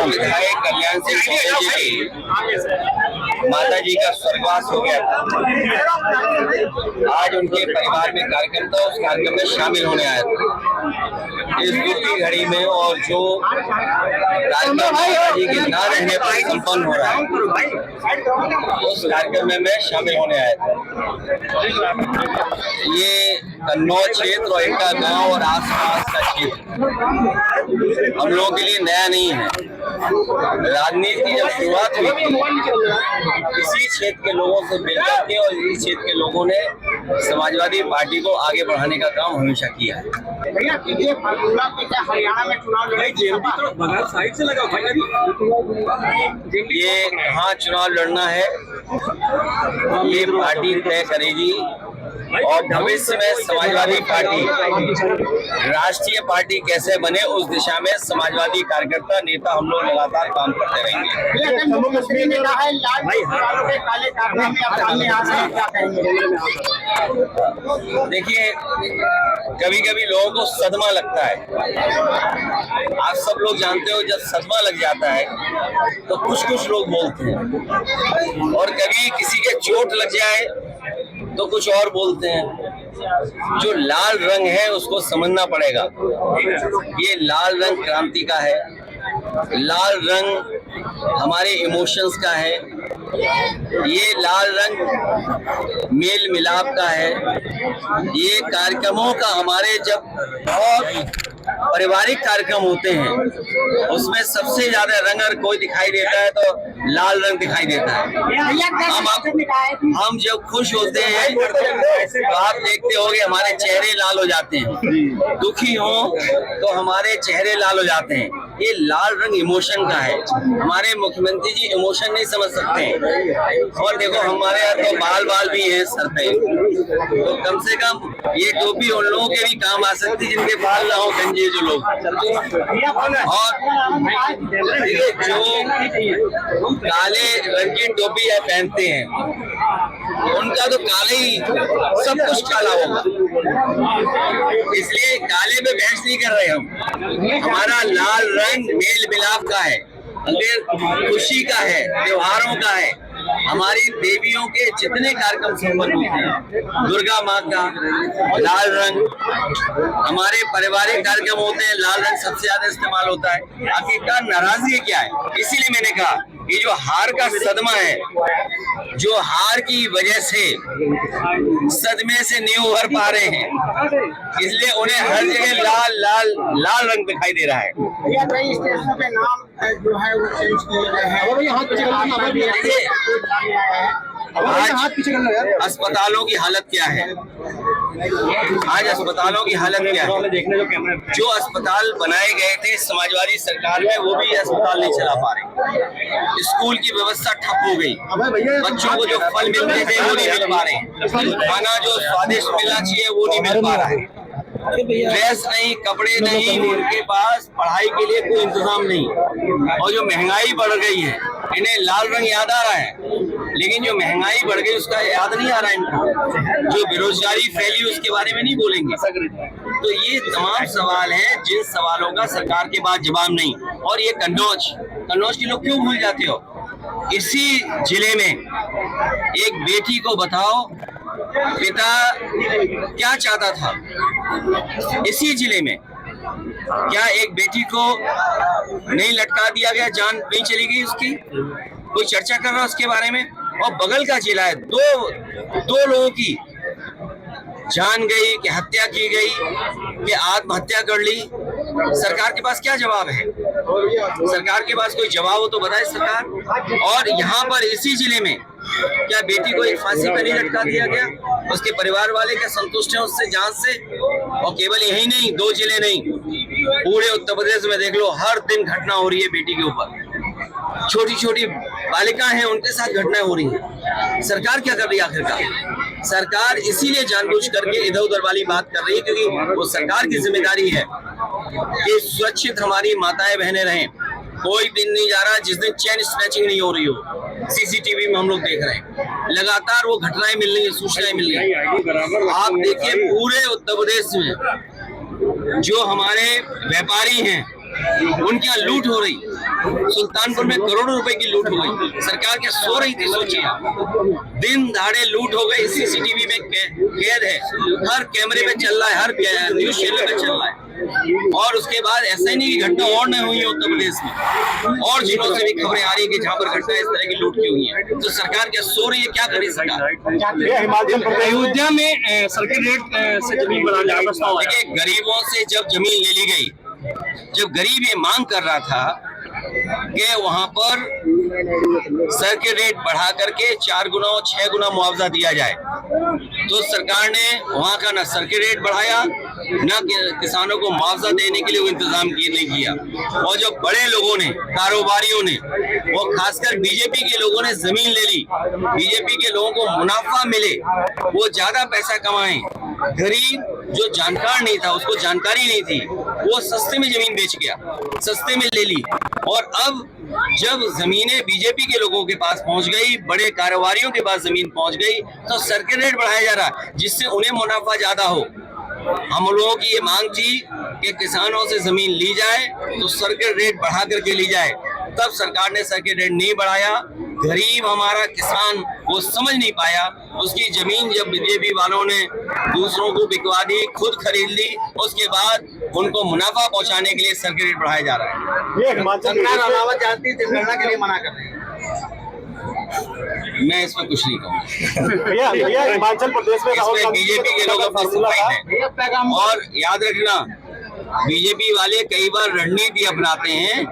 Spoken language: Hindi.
विधायक कल्याण सिंह सोरेन जी की माता जी का स्वर्गवास हो गया था। आज उनके परिवार में कार्यक्रम था, उस कार्यक्रम में शामिल होने आया था। इस दुख की घड़ी में और जो कार्यक्रम माता जी के ना रहने पर संपन्न हो रहा है, उस कार्यक्रम में मैं शामिल होने आया था। ये कन्नौज क्षेत्र और इनका गांव और आसपास का क्षेत्र हम लोगों के लिए नया नहीं है। राजनीति की जब शुरुआत हुई थी, इसी क्षेत्र के लोगों से मिलकर के और इसी क्षेत्र के लोगों ने समाजवादी पार्टी को आगे बढ़ाने का काम हमेशा किया है। भैया हरियाणा में चुनाव ये कहाँ चुनाव लड़ना है ये पार्टी तय करेगी और भविष्य में समाजवादी पार्टी राष्ट्रीय पार्टी कैसे बने उस दिशा में समाजवादी कार्यकर्ता नेता हम लोग लगातार काम करते रहेंगे। देखिए, कभी कभी लोगों को सदमा लगता है। आप सब लोग जानते हो, जब सदमा लग जाता है तो कुछ कुछ लोग बोलते हैं, और कभी किसी के चोट लग जाए तो कुछ और बोलते हैं। जो लाल रंग है उसको समझना पड़ेगा। ये लाल रंग क्रांति का है, लाल रंग हमारे इमोशंस का है, ये लाल रंग मेल मिलाप का है। ये कार्यक्रमों का हमारे जब बहुत पारिवारिक कार्यक्रम होते हैं उसमें सबसे ज्यादा रंग अगर कोई दिखाई देता है तो लाल रंग दिखाई देता है। हम जब खुश होते हैं तो आप देखते होंगे हमारे चेहरे लाल हो जाते हैं, दुखी हो तो हमारे चेहरे लाल हो जाते हैं। ये लाल रंग इमोशन का है। हमारे मुख्यमंत्री जी इमोशन नहीं समझ सकते हैं। और देखो, हमारे यहाँ तो बाल बाल भी हैं सर पे, तो कम से कम ये टोपी उन लोगों के भी काम आ सकती जिनके बाल ना हो, गंजे जो लोग। और जो काले रंग की टोपी पहनते हैं उनका तो काले ही सब कुछ काला होगा, इसलिए काले पे बहस नहीं कर रहे हम। हमारा लाल रंग मेल मिलाप का है, खुशी का है, त्योहारों का है। हमारी देवियों के जितने कार्यक्रम संपन्न होते हैं, दुर्गा माँ का लाल रंग, हमारे पारिवारिक कार्यक्रम होते हैं, लाल रंग सबसे ज्यादा इस्तेमाल होता है। आखिरकार नाराजगी क्या है? इसीलिए मैंने कहा ये जो हार का सदमा है, जो हार की वजह से सदमे से नहीं उभर पा रहे हैं, इसलिए उन्हें हर जगह लाल लाल लाल रंग दिखाई दे रहा है। कई स्टेशनों के नाम जो है वो चेंज किए गए हैं। आज अस्पतालों की हालत क्या है? आज अस्पतालों की हालत क्या है? जो अस्पताल बनाए गए थे समाजवादी सरकार में, वो भी अस्पताल नहीं चला पा रहे। स्कूल की व्यवस्था ठप हो गई। बच्चों को जो फल मिलते थे वो नहीं मिल पा रहे। खाना जो स्वादिष्ट मिलना चाहिए वो नहीं मिल पा रहा है। ड्रेस नहीं, कपड़े नहीं, उनके पास पढ़ाई के लिए कोई इंतजाम नहीं। और जो महंगाई बढ़ गई है, इन्हें लाल रंग याद आ रहा है, लेकिन जो महंगाई बढ़ गई उसका याद नहीं आ रहा है इनको। जो बेरोजगारी फैली उसके बारे में नहीं बोलेंगे। तो ये तमाम सवाल हैं जिन सवालों का सरकार के पास जवाब नहीं। और ये कन्नौज के लोग क्यों भूल जाते हो? इसी जिले में एक बेटी को बताओ पिता क्या चाहता था। इसी जिले में क्या एक बेटी को नहीं लटका दिया गया, जान नहीं चली गई उसकी? कोई चर्चा कर रहा है उसके बारे में? और बगल का जिला है, दो लोगों की जान गई कि हत्या की गई कि आत्महत्या कर ली। सरकार के पास क्या जवाब है? सरकार के पास कोई जवाब हो तो बताए सरकार। और यहाँ पर इसी जिले में क्या बेटी को एक फांसी पर नहीं लटका दिया गया? उसके परिवार वाले क्या संतुष्ट हैं उससे, जांच से? और केवल यही नहीं, 2 जिले नहीं, पूरे उत्तर प्रदेश में देख लो, हर दिन घटना हो रही है बेटी के ऊपर। छोटी छोटी बालिकाएं हैं, उनके साथ घटनाएं हो रही हैं। सरकार क्या कर रही है आखिरकार? सरकार इसीलिए जानबूझ करके इधर उधर वाली बात कर रही है क्योंकि वो सरकार की जिम्मेदारी है कि सुरक्षित हमारी माताएं बहनें रहें। कोई दिन नहीं जा रहा जिस दिन चेन स्नैचिंग नहीं हो रही हो। सीसीटीवी में हम लोग देख रहे हैं, लगातार वो घटनाएं मिल रही है, सूचनाएं मिल रही है। आप देखिए पूरे उत्तर प्रदेश में जो हमारे व्यापारी हैं उनके यहाँ लूट हो रही, सुल्तानपुर में करोड़ों रुपए की लूट हो गई, सरकार क्या सो रही थी? सोचिए आप, दिन दहाड़े लूट हो गई, सीसीटीवी में कैद है, हर कैमरे पे चल रहा है, हर न्यूज चैनल पे चल रहा है। और उसके बाद एसआईटी की घटना और न हुई उत्तर प्रदेश में, और जिलों से भी खबरें आ रही है कि जहाँ पर घटना इस तरह की लूट की हुई है, तो सरकार क्या सो रही है? क्या करे सरकार? हिमाचल प्रदेश अयोध्या में सर्किट रेट से जमीन बनाने का प्रस्ताव आया। देखिए, गरीबों से जब जमीन ले ली गई, जब गरीब ये मांग कर रहा था कि वहां पर सर्किट रेट बढ़ा करके 4 गुना और 6 गुना मुआवजा दिया जाए, तो सरकार ने वहां का ना सर्किट रेट बढ़ाया, ना किसानों को मुआवजा देने के लिए वो इंतजाम नहीं किया। और जो बड़े लोगों ने, कारोबारियों ने, वो खासकर बीजेपी के लोगों ने जमीन ले ली, बीजेपी के लोगों को मुनाफा मिले, वो ज्यादा पैसा कमाएं। गरीब जो जानकार नहीं था, उसको जानकारी नहीं थी, वो सस्ते में जमीन बेच गया, सस्ते में ले ली। और अब जब जमीनें बीजेपी के लोगों के पास पहुंच गई, बड़े कारोबारियों के पास जमीन पहुंच गई, तो सर्किट रेट बढ़ाया जा रहा है जिससे उन्हें मुनाफा ज्यादा हो। हम लोगों की ये मांग थी कि किसानों से जमीन ली जाए तो सर्किट रेट बढ़ा करके ली जाए, तब सरकार ने सर्किट रेट नहीं बढ़ाया। गरीब हमारा किसान वो समझ नहीं पाया, उसकी जमीन जब बीजेपी वालों ने दूसरों को बिकवा दी, खुद खरीद ली, उसके बाद उनको मुनाफा पहुंचाने के लिए सर्किट रेट बढ़ाया जा रहा है। ये हिमाचल जनगणना के लिए मना कर रहे हैं। मैं इसमें कुछ नहीं कहूँगा। भैया हिमाचल प्रदेश में इसमें बीजेपी के लोग अपनी, और याद रखना, बीजेपी वाले कई बार रणनीति अपनाते हैं